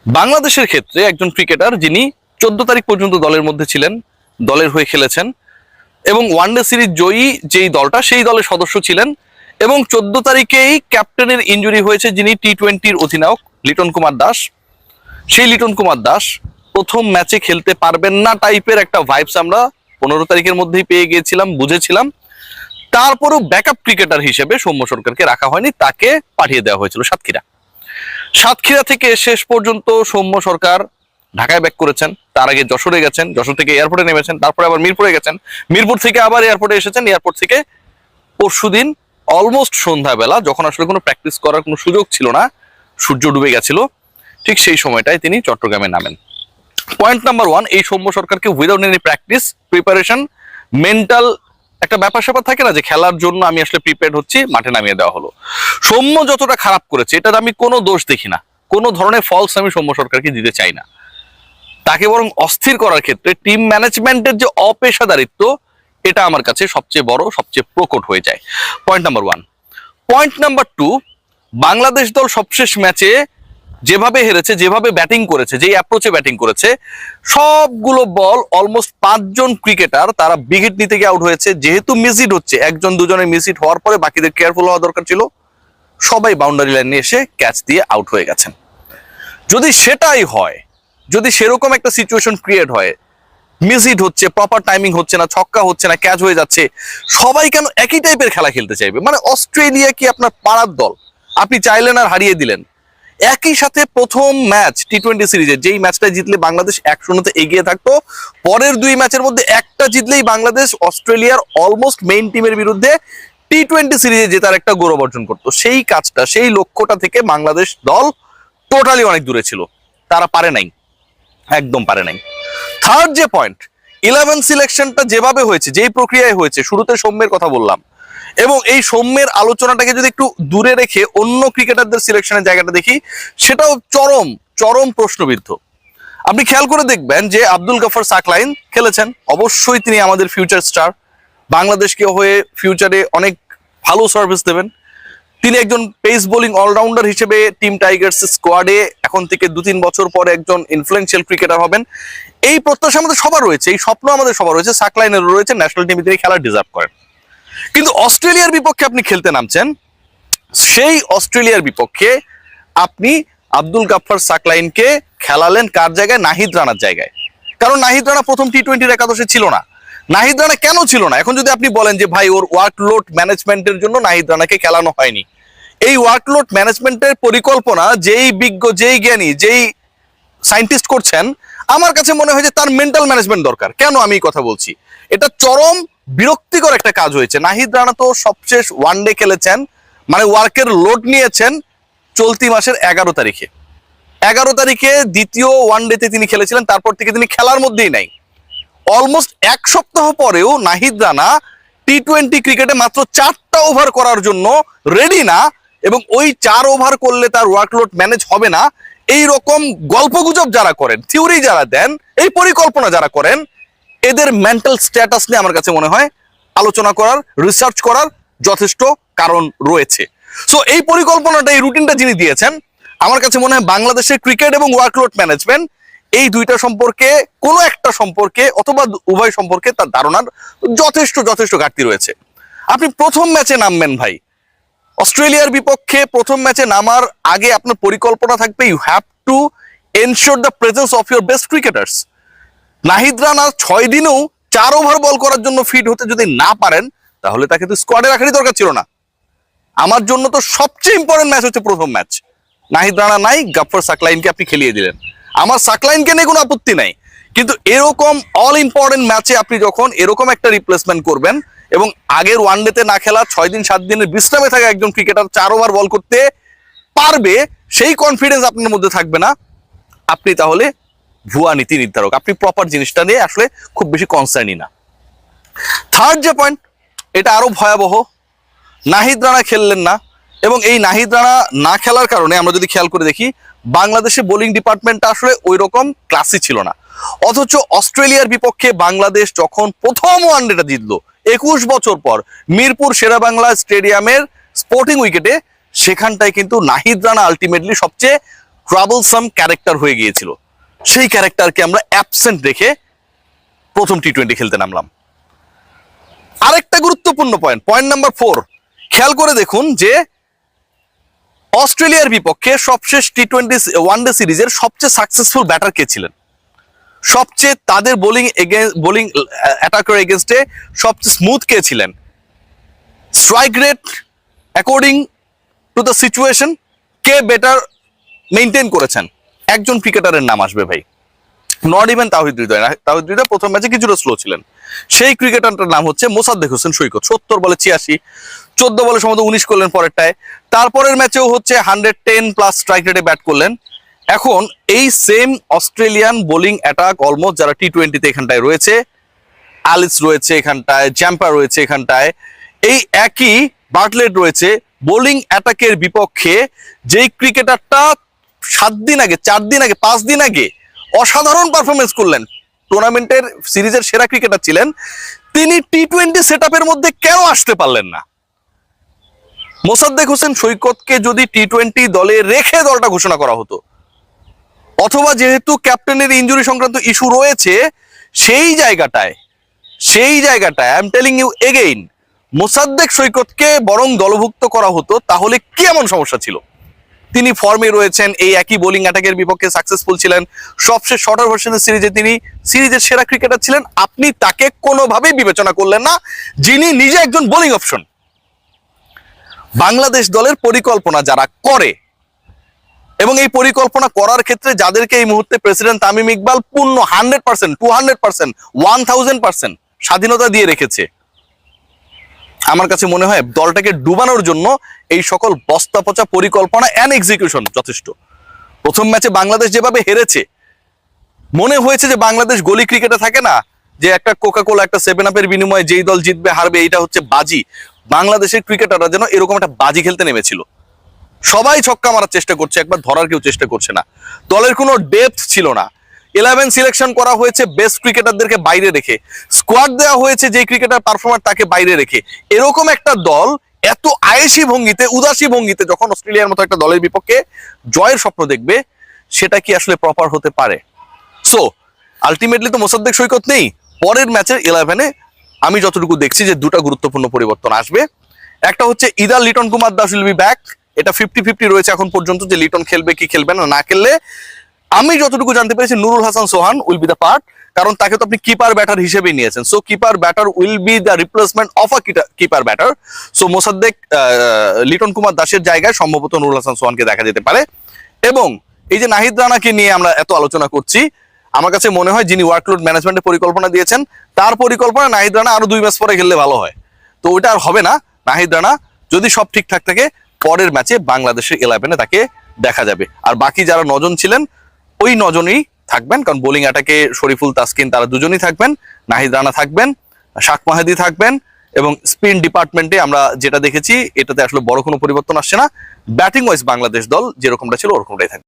বাংলাদেশের ক্ষেত্রে একজন ক্রিকেটার যিনি 14 তারিখ পর্যন্ত দলের মধ্যে ছিলেন, দলের হয়ে খেলেছেন এবং ওয়ানডে সিরিজ জয়ী যেই দলটা সেই দলের সদস্য ছিলেন এবং 14 তারিখেই ক্যাপ্টেনের ইনজুরি হয়েছে যিনি টি-20-র অধিনায়ক লিটন কুমার দাস। সেই লিটন কুমার দাস প্রথম ম্যাচে খেলতে পারবেন না টাইপের একটা ভাইবস আমরা 15 তারিখের মধ্যেই পেয়ে গিয়েছিলাম, বুঝেছিলাম। তারপরেও ব্যাকআপ ক্রিকেটার হিসেবে সৌম্য সরকারকে রাখা হয়নি, তাকে পাঠিয়ে দেওয়া হয়েছিল সাতক্ষীরা থেকে শেষ পর্যন্ত সৌম্য সরকার ঢাকায় ব্যাক করেছেন। তার আগে যশোরে গেছেন, যশোর থেকে এয়ারপোর্টে নেমেছেন, তারপরে আবার মিরপুরে গেছেন, মিরপুর থেকে আবার এয়ারপোর্টে এসেছেন, এয়ারপোর্ট থেকে পরশুদিন অলমোস্ট সন্ধ্যাবেলা, যখন আসলে কোনো প্র্যাকটিস করার কোনো সুযোগ ছিল না, সূর্য ডুবে গেছিল, ঠিক সেই সময়টায় তিনি চট্টগ্রামে নামেন। পয়েন্ট নাম্বার 1, এই সৌম্য সরকারকে without any practice, preparation, mental একটা ব্যাপার স্যাপার থাকে না যে খেলার জন্য আমি আসলে প্রিপেয়ার্ড হচ্ছি, মাঠে নামিয়ে দেওয়া হলো। সৌম্য যতটা খারাপ করেছে এটার আমি কোনো দোষ দেখি না, কোনো ধরনের ফলস আমি সৌম্য সরকারকে দিতে চাই না। তাকে বরং অস্থির করার ক্ষেত্রে টিম ম্যানেজমেন্টের যে অপেশাদারিত্ব, এটা আমার কাছে সবচেয়ে বড়, সবচেয়ে প্রকট হয়ে যায়। Point number 1। Point number 2, Bangladesh দল সবশেষ ম্যাচে যেভাবে হেরেছে, যেভাবে ব্যাটিং করেছে, যেই অ্যাপ্রোচে ব্যাটিং করেছে, সবগুলো বল অলমোস্ট 5 জন ক্রিকেটার তারা বিগ নিতে গিয়ে আউট হয়েছে। যেহেতু মিস হিট হচ্ছে, একজন দুজনের মিস হিট হওয়ার পরে বাকিদের কেয়ারফুল হওয়া দরকার ছিল, সবাই বাউন্ডারি লাইনে এসে ক্যাচ দিয়ে আউট হয়ে গেছেন। যদি সেটাই হয়, যদি সেরকম একটা সিচুয়েশন ক্রিয়েট হয়, মিস হিট হচ্ছে, প্রপার টাইমিং হচ্ছে না, ছক্কা হচ্ছে না, ক্যাচ হয়ে যাচ্ছে, সবাই কেন একই টাইপের খেলা খেলতে চাইবে? মানে অস্ট্রেলিয়া কি আপনার পাড়ার দল? আপনি চাইলেন আর হারিয়ে দিলেন। একই সাথে প্রথম ম্যাচ টি-20 সিরিজে যেই ম্যাচটা জিতলে বাংলাদেশ 1-0 এগিয়ে থাকতো, পরের 2 ম্যাচের মধ্যে একটা জিতলেই বাংলাদেশ অস্ট্রেলিয়ার অলমোস্ট মেইন টিমের বিরুদ্ধে টি-20 সিরিজে জেতার একটা গৌরব অর্জন করতো। সেই কাজটা, সেই লক্ষ্যটা থেকে বাংলাদেশ দল টোটালি অনেক দূরে ছিল, তারা পারে নাই, একদম পারে নাই। থার্ড যে পয়েন্ট, 11 সিলেকশনটা যেভাবে হয়েছে, যেই প্রক্রিয়ায় হয়েছে, শুরুতে সৌম্যের কথা বললাম, এবং এই সৌম্যের আলোচনাটাকে যদি একটু দূরে রেখে অন্য ক্রিকেটারদের সিলেকশনের জায়গাটা দেখি, সেটাও চরম চরম প্রশ্নবিদ্ধ। আপনি খেয়াল করে দেখবেন যে আব্দুল গফর সাকলাইন খেলেছেন, অবশ্যই তিনি আমাদের ফিউচার স্টার, বাংলাদেশকে হয়ে ফিউচারে অনেক ভালো সার্ভিস দেবেন। তিনি একজন পেস বোলিং অলরাউন্ডার হিসেবে টিম টাইগার্স স্কোয়াডে এখন থেকে 2-3 বছর পরে একজন ইনফ্লুয়েন্সিয়াল ক্রিকেটার হবেন, এই প্রত্যাশা আমাদের সবার রয়েছে, এই স্বপ্ন আমাদের সবার রয়েছে, সাকলাইনেরও রয়েছে, ন্যাশনাল টিমে তিনি খেলা ডিজার্ভ করেন। কিন্তু অস্ট্রেলিয়ার বিপক্ষে আপনি খেলতে নামছেন, সেই অস্ট্রেলিয়ার বিপক্ষে আপনি আব্দুল গাফফার সাকলাইনকে খেলালেন কার জায়গায়? নাহিদ রানার জায়গায়। কারণ নাহিদ রানা প্রথম টি-20 একাদশে ছিল না। নাহিদ রানা কেন ছিল না? এখন যদি আপনি বলেন যে ভাই ওর ওয়ার্কলোড ম্যানেজমেন্টের জন্য নাহিদ রানাকে খেলানো হয়নি, এই ওয়ার্কলোড ম্যানেজমেন্টের পরিকল্পনা যেই বিজ্ঞ, যেই জ্ঞানী, যেই সায়েন্টিস্ট করছেন, আমার কাছে মনে হয় যে তার মেন্টাল ম্যানেজমেন্ট দরকার। কেন আমি এই কথা বলছি? এটা চরম বিরক্তিকর একটা কাজ হয়েছে। নাহিদ রানা তো সবশেষ ওয়ানডে খেলেছেন, মানে ওয়ার্কের লোড নিয়েছেন চলতি মাসের 11 তারিখে। 11 তারিখে দ্বিতীয় ওয়ানডেতে তিনি খেলেছিলেন, তারপর থেকে তিনি খেলার মধ্যেই নাই। অলমোস্ট 1 সপ্তাহ পরেও নাহিদ রানা টি-20 ক্রিকেটে মাত্র 4টা ওভার করার জন্য রেডি না, এবং ওই 4 ওভার করলে তার ওয়ার্কলোড ম্যানেজ হবে না, এই রকম গল্পগুজব যারা করেন, থিওরি যারা দেন, এই পরিকল্পনা যারা করেন, এদের মেন্টাল স্ট্যাটাস নিয়ে আমার কাছে মনে হয় আলোচনা করার, রিসার্চ করার যথেষ্ট কারণ রয়েছে। সো এই পরিকল্পনাটা, এই রুটিনটা যিনি দিয়েছেন, আমার কাছে মনে হয় বাংলাদেশের ক্রিকেট এবং ওয়ার্কলোড ম্যানেজমেন্ট, এই দুইটা সম্পর্কে, কোনো একটা সম্পর্কে অথবা উভয় সম্পর্কে তার ধারণার যথেষ্ট ঘাটতি রয়েছে। আপনি প্রথম ম্যাচে নামবেন ভাই, অস্ট্রেলিয়ার বিপক্ষে প্রথম ম্যাচে নামার আগে আপনার পরিকল্পনা থাকবে, you have to ensure the presence of your best cricketers. Nahid Rana 6 দিনেও 4 ওভার বল করার জন্য ফিট হতে যদি না পারেন, তাহলে তাকে তো স্কোয়াডে রাখারই দরকার ছিল না। আমার জন্য তো সবচেয়ে ইম্পর্টেন্ট ম্যাচ হচ্ছে প্রথম ম্যাচ। নাহিদ রানা নাই, গাফফার সাকলাইনকে আপনি খেলিয়ে দিলেন, আমার সাকলাইনকে নিয়ে কোনো আপত্তি নাই, কিন্তু এরকম অল ইম্পর্টেন্ট ম্যাচে আপনি যখন এরকম একটা রিপ্লেসমেন্ট করবেন, এবং আগের ওয়ানডেতে না খেলা 6 দিন 7 দিনের বিশ্রামে থাকা একজন ক্রিকেটার 4 ওভার বল করতে পারবে, সেই কনফিডেন্স আপনার মধ্যে থাকবে না, আপনি তাহলে ভুয়া নীতি নির্ধারক, আপনি প্রপার জিনিসটা নিয়ে আসলে খুব বেশি কনসার্নই না। থার্ড যে পয়েন্ট, এটা আরো ভয়াবহ, নাহিদ রানা খেললেন না, এবং এই নাহিদ রানা না খেলার কারণে আমরা যদি খেয়াল করে দেখি, বাংলাদেশের বোলিং ডিপার্টমেন্টটা আসলে ওই রকম ক্লাসি ছিল না। অথচ অস্ট্রেলিয়ার বিপক্ষে বাংলাদেশ যখন প্রথম ওয়ানডেটা জিতলো 21 বছর পর মিরপুর শেরেবাংলা স্টেডিয়ামের স্পোর্টিং উইকেটে, সেখানটায় কিন্তু নাহিদ রানা আলটিমেটলি সবচেয়ে ট্রাবলসাম ক্যারেক্টার হয়ে গিয়েছিল, সেই ক্যারেক্টারকে আমরা অ্যাবসেন্ট রেখে প্রথম টি-20 খেলতে নামলাম। আরেকটা গুরুত্বপূর্ণ পয়েন্ট নাম্বার 4, খেয়াল করে দেখুন যে অস্ট্রেলিয়ার বিপক্ষে সবশেষ টি-20 ওয়ানডে সিরিজের সবচেয়ে সাকসেসফুল ব্যাটার কে ছিলেন, সবচেয়ে তাদের বোলিং অ্যাটাকার এগেনস্টে সবচেয়ে স্মুথ কে ছিলেন, strike rate according to the situation K better maintain করেছেন, একজন ক্রিকেটারের নাম আসবে ভাই, নট ইভেন তাওহিদ হৃদয়। তাওহিদ হৃদয় প্রথম ম্যাচে কিছুটা স্লো ছিলেন, সেই ক্রিকেটারটার নাম হচ্ছে মোসাদ্দেক হোসেন সৈকত। 70 বলে 86, 14 বলে সম্ভবত 19 করলেন পরেরটায়, তারপরের ম্যাচেও হচ্ছে 110+ স্ট্রাইক রেটে ব্যাট করলেন। এখন এই same Australian bowling attack almost যারা টি-20তে এখানটায় রয়েছে, অ্যালিস রয়েছে এখানটায়, জ্যাম্পার রয়েছে এখানটায়, এই একই বার্টলেট রয়েছে, বোলিং অ্যাটাকের বিপক্ষে যেই ক্রিকেটারটা 7 দিন আগে, 4 দিন আগে, 5 দিন আগে অসাধারণ পারফরমেন্স করলেন, টুর্নামেন্টের সিরিজের সেরা ক্রিকেটার ছিলেন, তিনি টি-20 সেটআপের মধ্যে কেন আসতে পারলেন না? মোসাদ্দেক হোসেন সৈকতকে যদি টি-20 দলে রেখে দলটা ঘোষণা করা হতো, অথবা যেহেতু ক্যাপ্টেনের ইনজুরি সংক্রান্ত ইস্যু রয়েছে, সেই জায়গাটায় I am telling you again, Mosaddek সৈকতকে বরং দলভুক্ত করা হতো, তাহলে কি এমন সমস্যা ছিল? তিনি ফর্মে রয়েছেন, এই একই বোলিং অ্যাটাকের বিপক্ষে সাকসেসফুল ছিলেন, সবশেষ শর্টার ভার্সনের সিরিজে তিনি সিরিজের সেরা ক্রিকেটার ছিলেন, আপনি তাকে কোনোভাবেই বিবেচনা করলেন না, যিনি নিজে একজন বোলিং অপশন। বাংলাদেশ দলের পরিকল্পনা যারা করে এবং এই পরিকল্পনা করার ক্ষেত্রে যাদেরকে এই মুহূর্তে প্রেসিডেন্ট তামিম ইকবাল পূর্ণ 100%, 200%, 1000% স্বাধীনতা দিয়ে রেখেছে, আমার কাছে মনে হয় দলটাকে ডুবানোর জন্য এই সকল বস্তা পচা পরিকল্পনা এন্ড এক্সিকিউশন যথেষ্ট। প্রথম ম্যাচে বাংলাদেশ যেভাবে হেরেছে, মনে হয়েছে যে বাংলাদেশ গলি ক্রিকেটে থাকে না, যে একটা কোকা-কোলা, একটা 7-আপের বিনিময়ে যেই দল জিতবে হারবে, এইটা হচ্ছে বাজি। বাংলাদেশের ক্রিকেটাররা যেন এরকম একটা বাজি খেলতে নেমেছিল, সবাই ছক্কা মারার চেষ্টা করছে, একবার ধরার কেউ চেষ্টা করছে না, দলের কোনো ডেপথ ছিল না, 11 সিলেকশন করা হয়েছে বেস্ট ক্রিকেটারদেরকে বাইরে রেখে, স্কোয়াড দেওয়া হয়েছে যে ক্রিকেটার পারফর্মার তাকে বাইরে রেখে, এরকম একটা দল এত আয়েসি ভঙ্গিতে, উদাসী ভঙ্গিতে যখন অস্ট্রেলিয়ার মতো একটা দলের বিপক্ষে জয়ের স্বপ্ন দেখবে, সেটা কি আসলে প্রপার হতে পারে? সো আলটিমেটলি তো মোসাদ্দেক সৈকত নেই। পরের ম্যাচের 11-এ আমি যতটুকু দেখছি যে দুটা গুরুত্বপূর্ণ পরিবর্তন আসবে। একটা হচ্ছে either Liton Kumar Das will be back, এটা 50-50 রয়েছে এখন পর্যন্ত যে লিটন খেলবে কি খেলবে না, না খেললে আমি যতটুকু জানতে পেরেছি নুরুল হাসান সোহান উইল বি দ্য পার্ট, কারণ তাকে তো আপনি কিপার ব্যাটার হিসেবেই নিয়েছেন, so keeper batter will be the replacement of a keeper batter. So Mosaddek Liton Kumar দাসের জায়গায় সম্ভবত নুরুল হাসান সোহানকে দেখা যেতে পারে। এবং এই যে নাহিদ রানাকে নিয়ে আমরা এত আলোচনা করছি, আমার কাছে মনে হয় যিনি ওয়ার্কলোড ম্যানেজমেন্টের পরিকল্পনা দিয়েছেন, তার পরিকল্পনা নাহিদ রানা আরো 2 ম্যাচ পরে খেললে ভালো হয়, তো ওইটা আর হবে না। নাহিদ রানা যদি সব ঠিকঠাক থাকে, পরের ম্যাচে বাংলাদেশের 11-এ তাকে দেখা যাবে। আর বাকি যারা 9 জন ছিলেন, ওই 9 জনই থাকবেন, কারণ বোলিং অ্যাটাকে শরীফুল, তাসকিন তারা দুজনই থাকবেন, নাহিদ রানা থাকবেন, শাক মাহাদি থাকবেন, এবং স্পিন ডিপার্টমেন্টে আমরা যেটা দেখেছি এটাতে আসলে বড় কোনো পরিবর্তন আসছে না। ব্যাটিং ওয়াইজ বাংলাদেশ দল যেরকমটা ছিল ওরকমটাই থাকবে।